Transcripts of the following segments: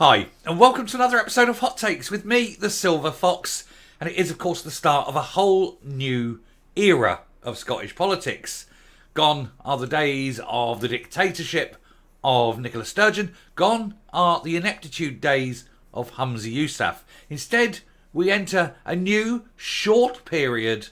Hi, and welcome to another episode of Hot Takes with me, the Silver Fox. And it is, of course, the start of a whole new era of Scottish politics. Gone are the days of the dictatorship of Nicola Sturgeon. Gone are the ineptitude days of Humza Yousaf. Instead, we enter a new, short period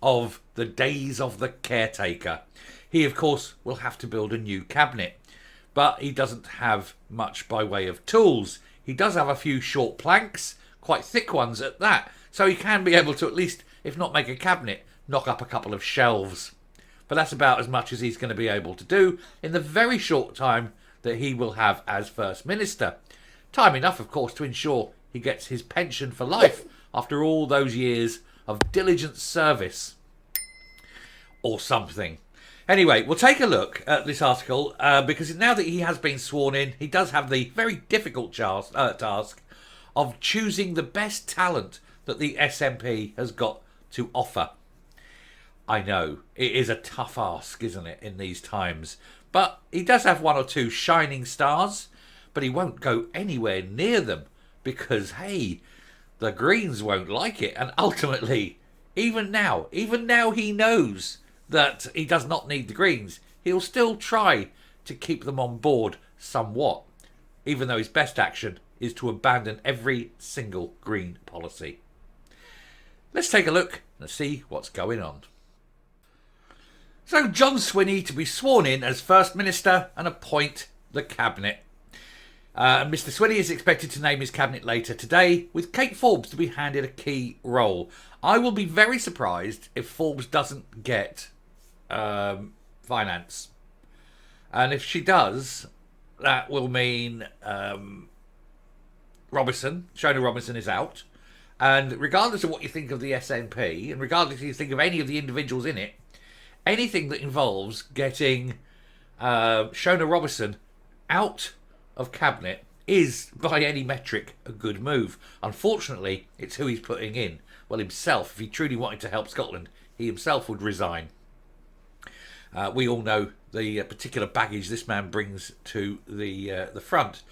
of the days of the Caretaker. He, of course, will have to build a new cabinet. But he doesn't have much by way of tools. He does have a few short planks, quite thick ones at that, so he can be able to at least, if not make a cabinet, knock up a couple of shelves. But that's about as much as he's going to be able to do in the very short time that he will have as First Minister. Time enough, of course, to ensure he gets his pension for life after all those years of diligent service. Or something. Anyway, we'll take a look at this article because now that he has been sworn in, he does have the very difficult task of choosing the best talent that the SNP has got to offer. I know, it is a tough ask, isn't it, in these times? But he does have one or two shining stars, but he won't go anywhere near them because, hey, the Greens won't like it. And ultimately, even now he knows that he does not need the Greens. He'll still try to keep them on board somewhat, even though his best action is to abandon every single Green policy. Let's take a look and see what's going on. So John Swinney to be sworn in as First Minister and appoint the Cabinet. Mr Swinney is expected to name his cabinet later today, with Kate Forbes to be handed a key role. I will be very surprised if Forbes doesn't get finance, and if she does, that will mean Shona Robinson is out. And regardless of what you think of the SNP, and regardless if you think of any of the individuals in it, anything that involves getting Shona Robinson out of cabinet is, by any metric, a good move. Unfortunately, it's who he's putting in. Well, himself. If he truly wanted to help Scotland, he himself would resign. We all know the particular baggage this man brings to the front.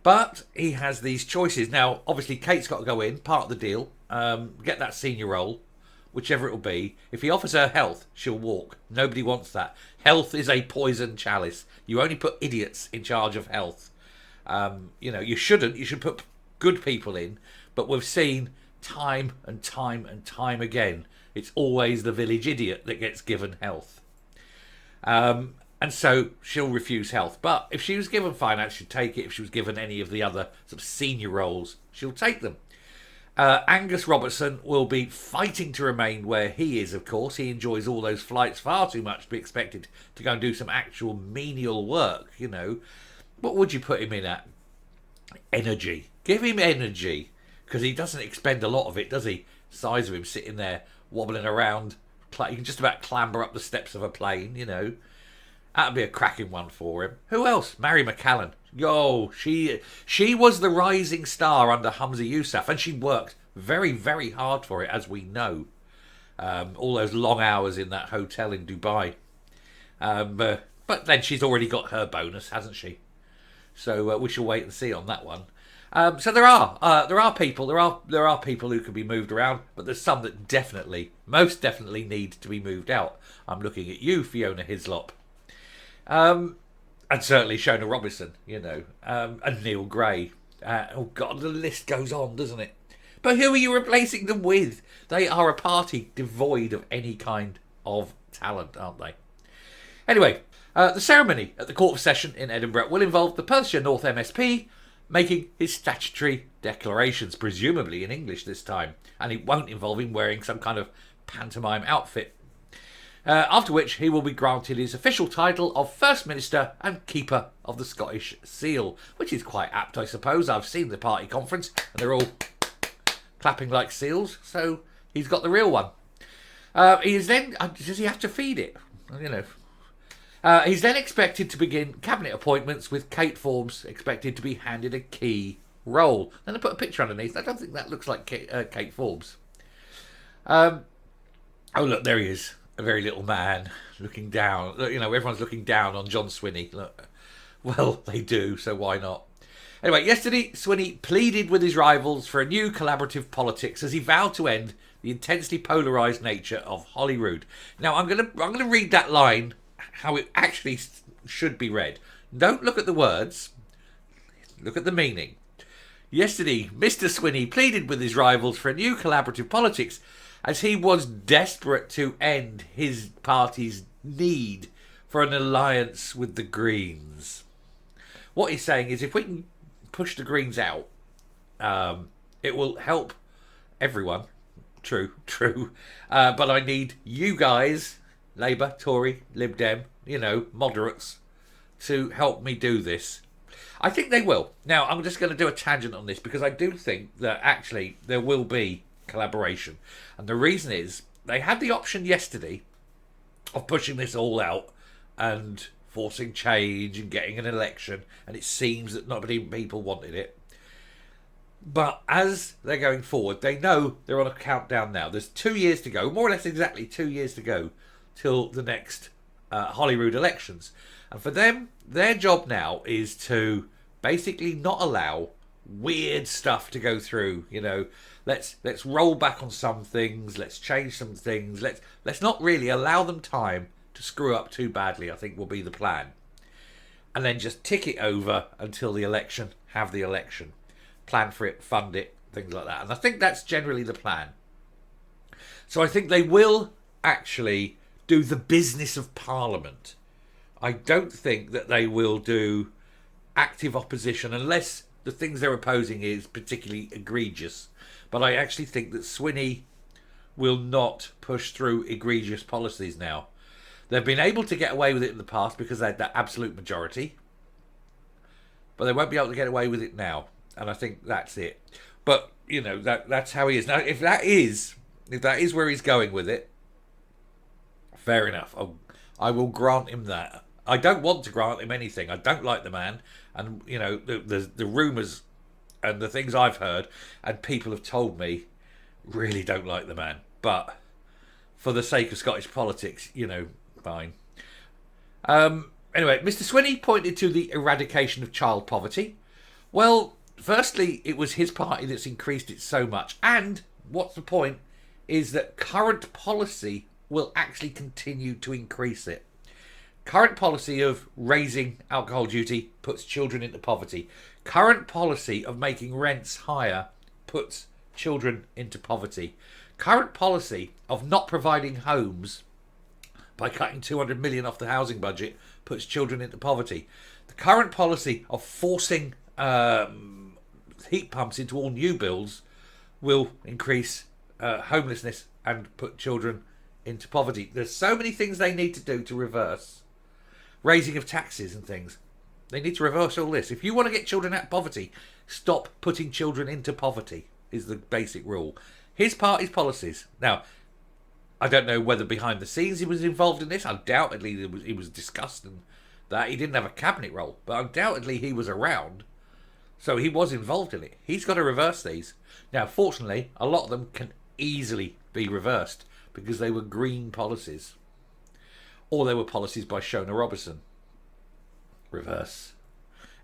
But he has these choices. Now, obviously, Kate's got to go in, part of the deal, get that senior role, whichever it will be. If he offers her health, she'll walk. Nobody wants that. Health is a poison chalice. You only put idiots in charge of health. You shouldn't. You should put good people in. But we've seen time and time and time again, it's always the village idiot that gets given health. And so she'll refuse health. But if she was given finance, she'd take it. If she was given any of the other sort of senior roles, she'll take them. Angus Robertson will be fighting to remain where he is, of course. He enjoys all those flights far too much to be expected to go and do some actual menial work, you know. What would you put him in at? Energy. Give him energy. Because he doesn't expend a lot of it, does he? Size of him sitting there, wobbling around. You can just about clamber up the steps of a plane, you know. That'd be a cracking one for him. Who else? Mary McCallan. Yo, she was the rising star under Humza Yousaf, and she worked very, very hard for it, as we know. All those long hours in that hotel in Dubai. But then she's already got her bonus, hasn't she? So we shall wait and see on that one. So there are people who can be moved around, but there's some that most definitely need to be moved out. I'm looking at you, Fiona Hislop. And certainly Shona Robinson, you know, and Neil Gray. Oh God, the list goes on, doesn't it? But who are you replacing them with? They are a party devoid of any kind of talent, aren't they? Anyway, the ceremony at the Court of Session in Edinburgh will involve the Perthshire North MSP making his statutory declarations, presumably in English this time, and it won't involve him wearing some kind of pantomime outfit. After which he will be granted his official title of First Minister and Keeper of the Scottish Seal, which is quite apt, I suppose. I've seen the party conference, and they're all clapping like seals, so he's got the real one. He is then... does he have to feed it? You know... he's then expected to begin cabinet appointments, with Kate Forbes expected to be handed a key role. Then I put a picture underneath. I don't think that looks like Kate Forbes. Oh, look, there he is. A very little man looking down. You know, everyone's looking down on John Swinney. Look, well, they do, so why not? Anyway, yesterday, Swinney pleaded with his rivals for a new collaborative politics as he vowed to end the intensely polarised nature of Holyrood. Now, I'm gonna read that line how it actually should be read. Don't look at the words, look at the meaning. Yesterday, Mr. Swinney pleaded with his rivals for a new collaborative politics as he was desperate to end his party's need for an alliance with the Greens. What he's saying is if we can push the Greens out, it will help everyone. True. But I need you guys, Labour, Tory, Lib Dem, moderates, to help me do this. I think they will. Now, I'm just going to do a tangent on this because I do think that actually there will be collaboration. And the reason is they had the option yesterday of pushing this all out and forcing change and getting an election, and it seems that not many people wanted it. But as they're going forward, they know they're on a countdown now. There's 2 years to go, more or less exactly 2 years to go till the next Holyrood elections. And for them, their job now is to basically not allow weird stuff to go through. Let's roll back on some things, let's change some things, let's not really allow them time to screw up too badly, I think will be the plan. And then just tick it over until the election, have the election. Plan for it, fund it, things like that. And I think that's generally the plan. So I think they will actually do the business of Parliament. I don't think that they will do active opposition unless the things they're opposing is particularly egregious. But I actually think that Swinney will not push through egregious policies now. They've been able to get away with it in the past because they had that absolute majority. But they won't be able to get away with it now. And I think that's it. But, that's how he is. Now, if that is where he's going with it, fair enough. I will grant him that. I don't want to grant him anything. I don't like the man. And, the rumours and the things I've heard and people have told me really don't like the man. But for the sake of Scottish politics, fine. Anyway, Mr. Swinney pointed to the eradication of child poverty. Well, firstly, it was his party that's increased it so much. And what's the point is that current policy will actually continue to increase it. Current policy of raising alcohol duty puts children into poverty. Current policy of making rents higher puts children into poverty. Current policy of not providing homes by cutting 200 million off the housing budget puts children into poverty. The current policy of forcing heat pumps into all new builds will increase homelessness and put children into poverty. There's so many things they need to do to reverse. Raising of taxes and things. They need to reverse all this. If you want to get children out of poverty, stop putting children into poverty is the basic rule. His party's policies. Now, I don't know whether behind the scenes he was involved in this. Undoubtedly he was discussed and that. He didn't have a cabinet role, but undoubtedly he was around. So he was involved in it. He's got to reverse these. Now, fortunately, a lot of them can easily be reversed because they were green policies. Or they were policies by Shona Robertson. Reverse.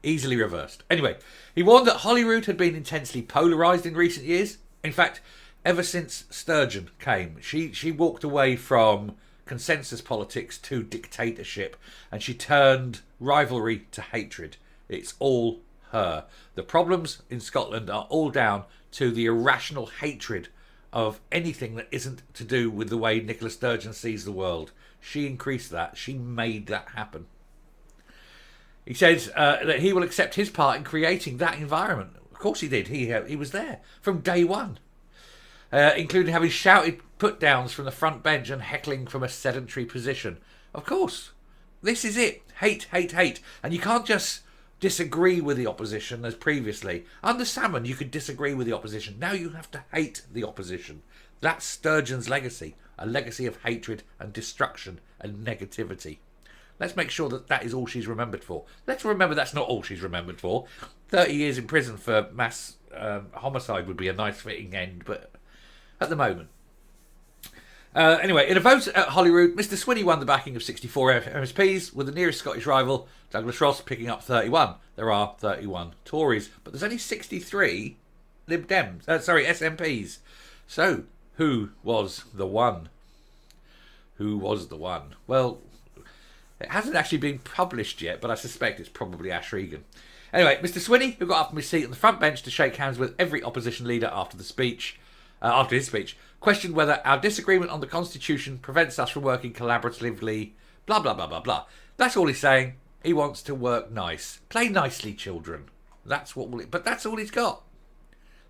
Easily reversed. Anyway, he warned that Holyrood had been intensely polarised in recent years. In fact, ever since Sturgeon came, she walked away from consensus politics to dictatorship, and she turned rivalry to hatred. It's all her. The problems in Scotland are all down to the irrational hatred of anything that isn't to do with the way Nicola Sturgeon sees the world. She increased that. She made that happen. He says that he will accept his part in creating that environment. Of course he did. He was there from day one. Including having shouted put-downs from the front bench and heckling from a sedentary position. Of course. This is it. Hate, hate, hate. And you can't just disagree with the opposition as previously. Under Salmon, you could disagree with the opposition. Now you have to hate the opposition. That's Sturgeon's legacy. A legacy of hatred and destruction and negativity. Let's make sure that that is all she's remembered for. Let's remember that's not all she's remembered for. 30 years in prison for mass homicide would be a nice fitting end, but at the moment. Anyway, in a vote at Holyrood, Mr. Swinney won the backing of 64 MSPs, with the nearest Scottish rival, Douglas Ross, picking up 31. There are 31 Tories, but there's only 63 Lib Dems. SNPs. So, who was the one? Who was the one? Well, it hasn't actually been published yet, but I suspect it's probably Ash Regan. Anyway, Mr. Swinney, who got up from his seat on the front bench to shake hands with every opposition leader after his speech, questioned whether our disagreement on the Constitution prevents us from working collaboratively, blah, blah, blah, blah, blah. That's all he's saying. He wants to work nice. Play nicely, children. That's what but that's all he's got.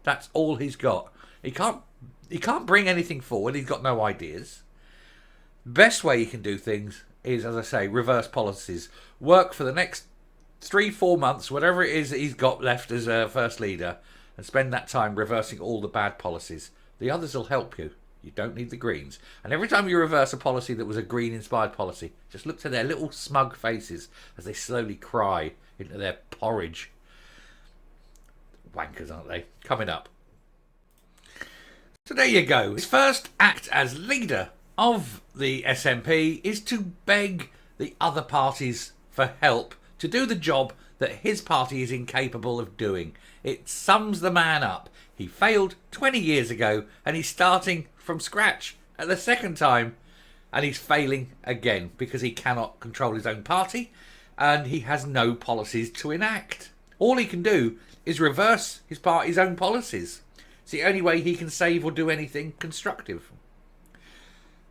That's all he's got. He can't bring anything forward. He's got no ideas. Best way he can do things is, as I say, reverse policies. Work for the next 3-4 months, whatever it is that he's got left as a first leader, and spend that time reversing all the bad policies. The others will help you. You don't need the Greens. And every time you reverse a policy that was a Green-inspired policy, just look to their little smug faces as they slowly cry into their porridge. Wankers, aren't they? Coming up. So there you go. His first act as leader of the SNP is to beg the other parties for help to do the job that his party is incapable of doing. It sums the man up. He failed 20 years ago and he's starting from scratch at the second time, and he's failing again because he cannot control his own party and he has no policies to enact. All he can do is reverse his party's own policies. It's the only way he can save or do anything constructive.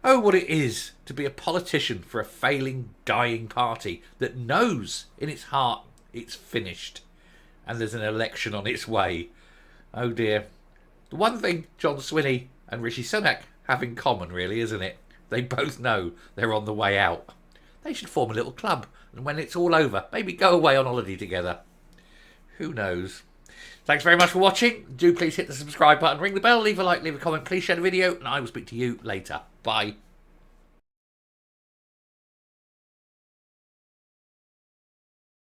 Oh, what it is to be a politician for a failing, dying party that knows in its heart it's finished and there's an election on its way. Oh dear. The one thing John Swinney and Rishi Sunak have in common, really, isn't it? They both know they're on the way out. They should form a little club, and when it's all over, maybe go away on holiday together. Who knows? Thanks very much for watching. Do please hit the subscribe button, ring the bell, leave a like, leave a comment, please share the video, and I will speak to you later. Bye.